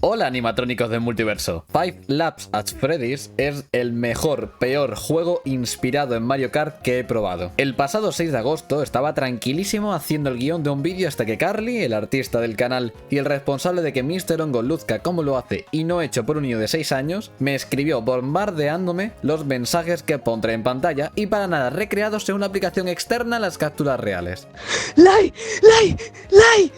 Hola animatrónicos del multiverso. Five Laps at Freddy's es el peor juego inspirado en Mario Kart que he probado. El pasado 6 de agosto estaba tranquilísimo haciendo el guión de un vídeo hasta que Carly, el artista del canal y el responsable de que Mr. Hongo luzca como lo hace y no hecho por un niño de 6 años, me escribió bombardeándome los mensajes que pondré en pantalla y para nada recreados en una aplicación externa a las capturas reales. ¡Lai!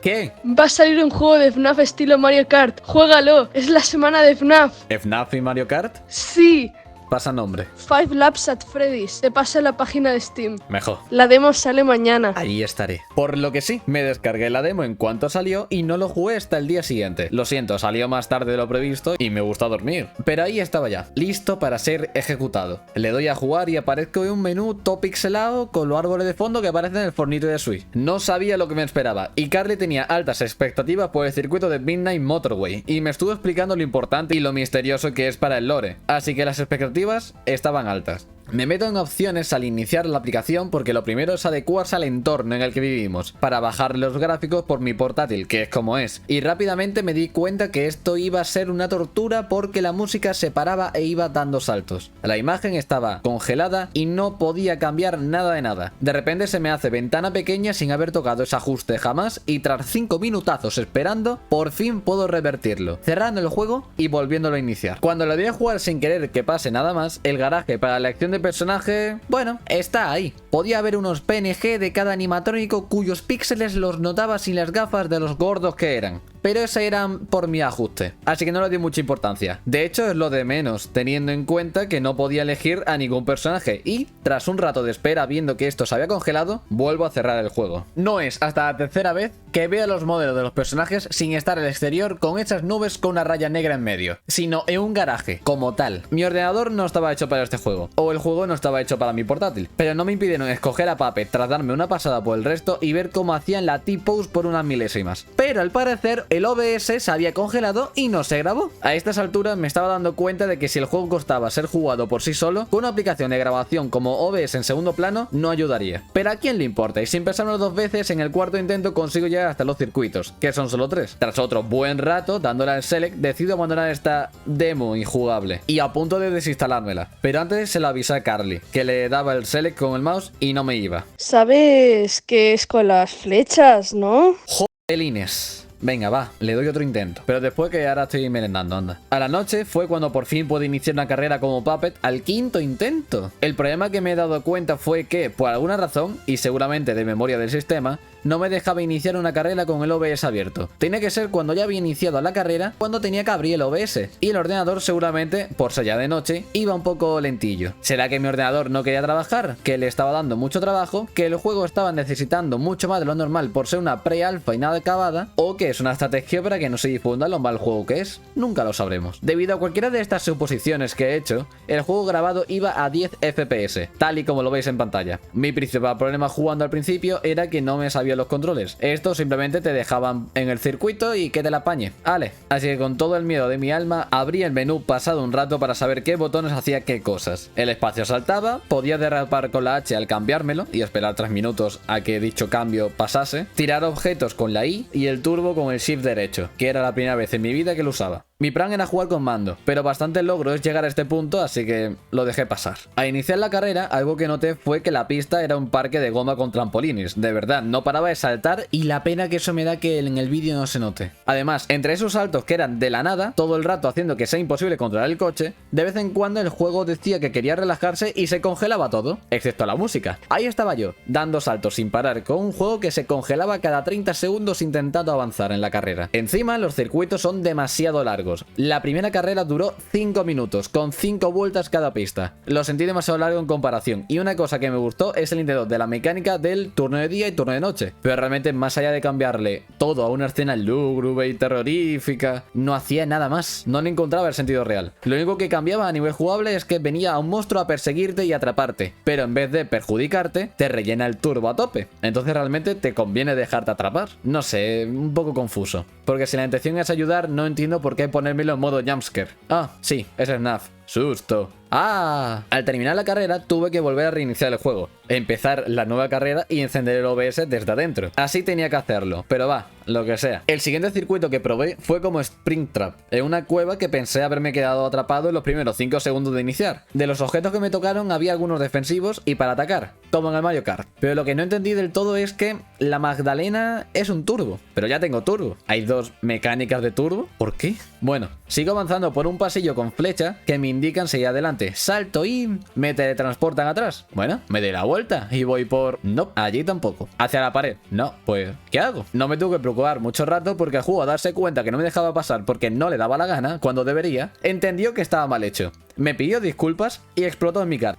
¿Qué? Va a salir un juego de FNAF estilo Mario Kart. ¡Juégalo! Es la semana de FNAF. ¿FNAF y Mario Kart? Sí. Pasa nombre. Five Laps at Freddy's. Te pasa en la página de Steam. Mejor. La demo sale mañana. Allí estaré. Por lo que sí, me descargué la demo en cuanto salió y no lo jugué hasta el día siguiente. Lo siento, salió más tarde de lo previsto y me gusta dormir. Pero ahí estaba ya, listo para ser ejecutado. Le doy a jugar y aparezco en un menú todo pixelado con los árboles de fondo que aparecen en el Fortnite de Switch. No sabía lo que me esperaba y Carly tenía altas expectativas por el circuito de Midnight Motorway y me estuvo explicando lo importante y lo misterioso que es para el lore. Así que las expectativas estaban altas. Me meto en opciones al iniciar la aplicación porque lo primero es adecuarse al entorno en el que vivimos, para bajar los gráficos por mi portátil, que es como es, y rápidamente me di cuenta que esto iba a ser una tortura porque la música se paraba e iba dando saltos. La imagen estaba congelada y no podía cambiar nada de nada. De repente se me hace ventana pequeña sin haber tocado ese ajuste jamás y tras 5 minutazos esperando, por fin puedo revertirlo, cerrando el juego y volviéndolo a iniciar. Cuando le doy a jugar sin querer que pase nada más, el garaje para la elección de personaje, bueno, está ahí. Podía haber unos PNG de cada animatrónico cuyos píxeles los notaba sin las gafas de los gordos que eran. Pero ese eran por mi ajuste, así que no le di mucha importancia. De hecho es lo de menos, teniendo en cuenta que no podía elegir a ningún personaje y, tras un rato de espera viendo que esto se había congelado, vuelvo a cerrar el juego. No es hasta la tercera vez que veo los modelos de los personajes sin estar al exterior con esas nubes con una raya negra en medio, sino en un garaje, como tal. Mi ordenador no estaba hecho para este juego, o el juego no estaba hecho para mi portátil, pero no me impidieron escoger a Puppet tras darme una pasada por el resto y ver cómo hacían la T-Pose por unas milésimas. Pero al parecer el OBS se había congelado y no se grabó. A estas alturas me estaba dando cuenta de que si el juego costaba ser jugado por sí solo, con una aplicación de grabación como OBS en segundo plano no ayudaría. Pero a quién le importa, y sin pensarlo dos veces, en el cuarto intento consigo llegar hasta los circuitos, que son solo 3. Tras otro buen rato dándole al select, decido abandonar esta demo injugable y a punto de desinstalármela. Pero antes se lo avisé a Carly, que le daba el select con el mouse y no me iba. ¿Sabes qué es con las flechas, no? Jodelines. Venga, va, le doy otro intento. Pero después que ahora estoy merendando, anda. A la noche fue cuando por fin pude iniciar una carrera como Puppet al 5º intento. El problema que me he dado cuenta fue que, por alguna razón, y seguramente de memoria del sistema, no me dejaba iniciar una carrera con el OBS abierto. Tenía que ser cuando ya había iniciado la carrera, cuando tenía que abrir el OBS. Y el ordenador seguramente, por ser ya de noche, iba un poco lentillo. ¿Será que mi ordenador no quería trabajar? ¿Que le estaba dando mucho trabajo? ¿Que el juego estaba necesitando mucho más de lo normal por ser una pre-alfa y nada acabada? ¿O que es una estrategia para que no se difunda lo mal juego que es? Nunca lo sabremos. Debido a cualquiera de estas suposiciones que he hecho, el juego grabado iba a 10 FPS, tal y como lo veis en pantalla. Mi principal problema jugando al principio era que no me sabía los controles. Esto simplemente te dejaban en el circuito y que te la apañe. Vale. Así que con todo el miedo de mi alma, abrí el menú pasado un rato para saber qué botones hacía qué cosas. El espacio saltaba, podía derrapar con la H al cambiármelo y esperar 3 minutos a que dicho cambio pasase, tirar objetos con la I y el turbo con el shift derecho, que era la primera vez en mi vida que lo usaba. Mi plan era jugar con mando, pero bastante logro es llegar a este punto, así que lo dejé pasar. Al iniciar la carrera, algo que noté fue que la pista era un parque de goma con trampolines. De verdad, no paraba de saltar y la pena que eso me da que en el vídeo no se note. Además, entre esos saltos que eran de la nada, todo el rato haciendo que sea imposible controlar el coche, de vez en cuando el juego decía que quería relajarse y se congelaba todo, excepto la música. Ahí estaba yo, dando saltos sin parar con un juego que se congelaba cada 30 segundos intentando avanzar en la carrera. Encima, los circuitos son demasiado largos. La primera carrera duró 5 minutos, con 5 vueltas cada pista. Lo sentí demasiado largo en comparación, y una cosa que me gustó es el intento de la mecánica del turno de día y turno de noche. Pero realmente, más allá de cambiarle todo a una escena lúgubre y terrorífica, no hacía nada más. No le encontraba el sentido real. Lo único que cambiaba a nivel jugable es que venía un monstruo a perseguirte y atraparte, pero en vez de perjudicarte, te rellena el turbo a tope. Entonces realmente te conviene dejarte atrapar. No sé, un poco confuso. Porque si la intención es ayudar, no entiendo por qué ponérmelo en modo jumpscare. Ah, sí, es FNAF. Susto. ¡Ah! Al terminar la carrera tuve que volver a reiniciar el juego, empezar la nueva carrera y encender el OBS desde adentro. Así tenía que hacerlo, pero va, lo que sea. El siguiente circuito que probé fue como Springtrap, en una cueva que pensé haberme quedado atrapado en los primeros 5 segundos de iniciar. De los objetos que me tocaron había algunos defensivos y para atacar, como en el Mario Kart. Pero lo que no entendí del todo es que la Magdalena es un turbo, pero ya tengo turbo. Hay dos mecánicas de turbo, ¿por qué? Bueno, sigo avanzando por un pasillo con flecha que me indican seguir adelante. Salto y me teletransportan atrás. Bueno, me doy la vuelta y voy por... No, allí tampoco. Hacia la pared. No, pues, ¿qué hago? No me tuve que preocupar mucho rato porque el juego, a darse cuenta que no me dejaba pasar porque no le daba la gana cuando debería, entendió que estaba mal hecho. Me pidió disculpas y explotó en mi cara.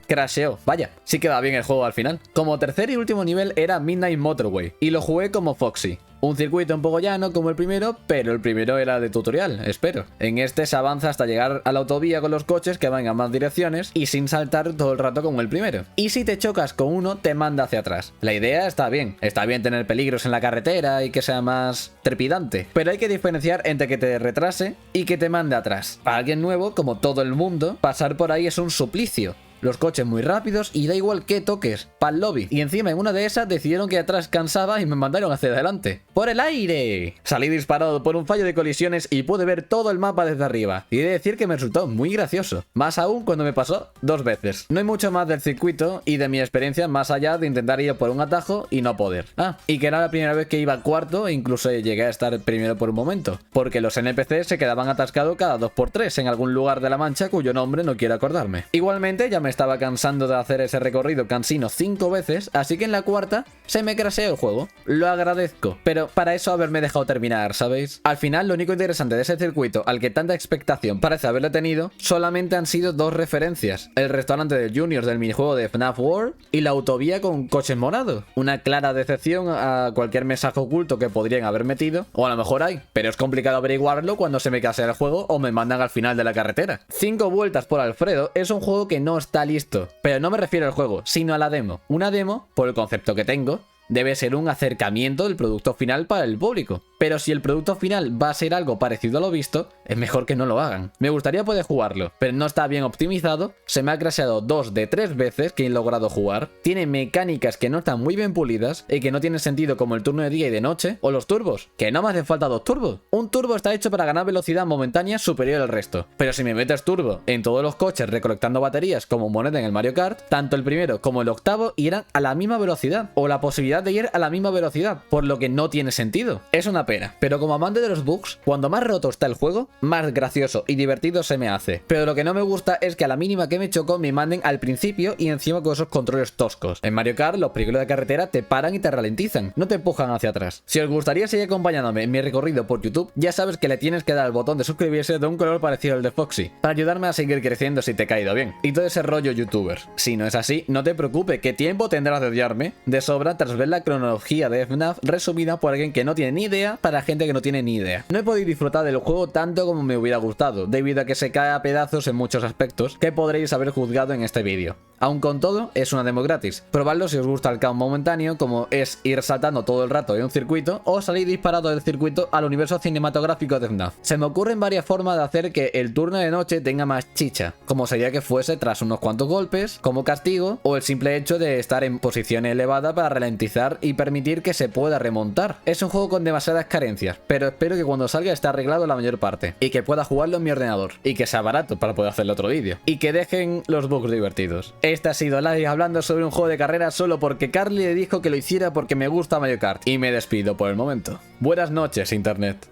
Crasheó. Vaya, sí queda bien el juego al final. Como tercer y último nivel era Midnight Motorway y lo jugué como Foxy. Un circuito un poco llano como el primero, pero el primero era de tutorial, espero. En este se avanza hasta llegar a la autovía con los coches que van a más direcciones y sin saltar todo el rato como el primero. Y si te chocas con uno, te manda hacia atrás. La idea está bien tener peligros en la carretera y que sea más trepidante, pero hay que diferenciar entre que te retrase y que te mande atrás. Para alguien nuevo, como todo el mundo, pasar por ahí es un suplicio. Los coches muy rápidos y da igual que toques, pa'l lobby. Y encima en una de esas decidieron que atrás cansaba y me mandaron hacia adelante. ¡Por el aire! Salí disparado por un fallo de colisiones y pude ver todo el mapa desde arriba. Y he de decir que me resultó muy gracioso. Más aún cuando me pasó 2 veces. No hay mucho más del circuito y de mi experiencia más allá de intentar ir por un atajo y no poder. Y que era la primera vez que iba cuarto e incluso llegué a estar primero por un momento. Porque los NPC se quedaban atascados cada 2×3 en algún lugar de la Mancha cuyo nombre no quiero acordarme. Igualmente ya me estaba cansando de hacer ese recorrido cansino 5 veces, así que en la cuarta se me crasheó el juego. Lo agradezco, pero para eso haberme dejado terminar, ¿sabéis? Al final lo único interesante de ese circuito, al que tanta expectación parece haberle tenido, solamente han sido 2 referencias: el restaurante de Juniors del minijuego de FNAF World y la autovía con coches morados. Una clara decepción a cualquier mensaje oculto que podrían haber metido, o a lo mejor hay, pero es complicado averiguarlo cuando se me crashea el juego o me mandan al final de la carretera. 5 vueltas por Alfredo es un juego que no está listo. Pero no me refiero al juego, sino a la demo. Una demo, por el concepto que tengo, debe ser un acercamiento del producto final para el público. Pero si el producto final va a ser algo parecido a lo visto, es mejor que no lo hagan. Me gustaría poder jugarlo, pero no está bien optimizado, se me ha crasheado 2 de 3 veces que he logrado jugar, tiene mecánicas que no están muy bien pulidas y que no tienen sentido, como el turno de día y de noche, o los turbos, que no me hacen falta 2 turbos. Un turbo está hecho para ganar velocidad momentánea superior al resto, pero si me metes turbo en todos los coches recolectando baterías como moneda en el Mario Kart, tanto el primero como el octavo irán a la misma velocidad, o la posibilidad de ir a la misma velocidad, por lo que no tiene sentido. Es una pena, pero como amante de los bugs, cuando más roto está el juego, más gracioso y divertido se me hace. Pero lo que no me gusta es que a la mínima que me choco me manden al principio y encima con esos controles toscos. En Mario Kart los peligros de carretera te paran y te ralentizan, no te empujan hacia atrás. Si os gustaría seguir acompañándome en mi recorrido por YouTube, ya sabes que le tienes que dar al botón de suscribirse de un color parecido al de Foxy, para ayudarme a seguir creciendo si te he caído bien. Y todo ese rollo youtuber. Si no es así, no te preocupes, que tiempo tendrás de odiarme de sobra tras ver la cronología de FNAF resumida por alguien que no tiene ni idea para gente que no tiene ni idea. No he podido disfrutar del juego tanto como me hubiera gustado, debido a que se cae a pedazos en muchos aspectos que podréis haber juzgado en este vídeo. Aun con todo, es una demo gratis. Probadlo si os gusta el caos momentáneo, como es ir saltando todo el rato en un circuito, o salir disparado del circuito al universo cinematográfico de FNAF. Se me ocurren varias formas de hacer que el turno de noche tenga más chicha, como sería que fuese tras unos cuantos golpes, como castigo, o el simple hecho de estar en posición elevada para ralentizar y permitir que se pueda remontar. Es un juego con demasiadas carencias, pero espero que cuando salga esté arreglado la mayor parte, y que pueda jugarlo en mi ordenador, y que sea barato para poder hacerle otro vídeo, y que dejen los bugs divertidos. Este ha sido Live hablando sobre un juego de carrera solo porque Carly le dijo que lo hiciera porque me gusta Mario Kart, y me despido por el momento. Buenas noches, internet.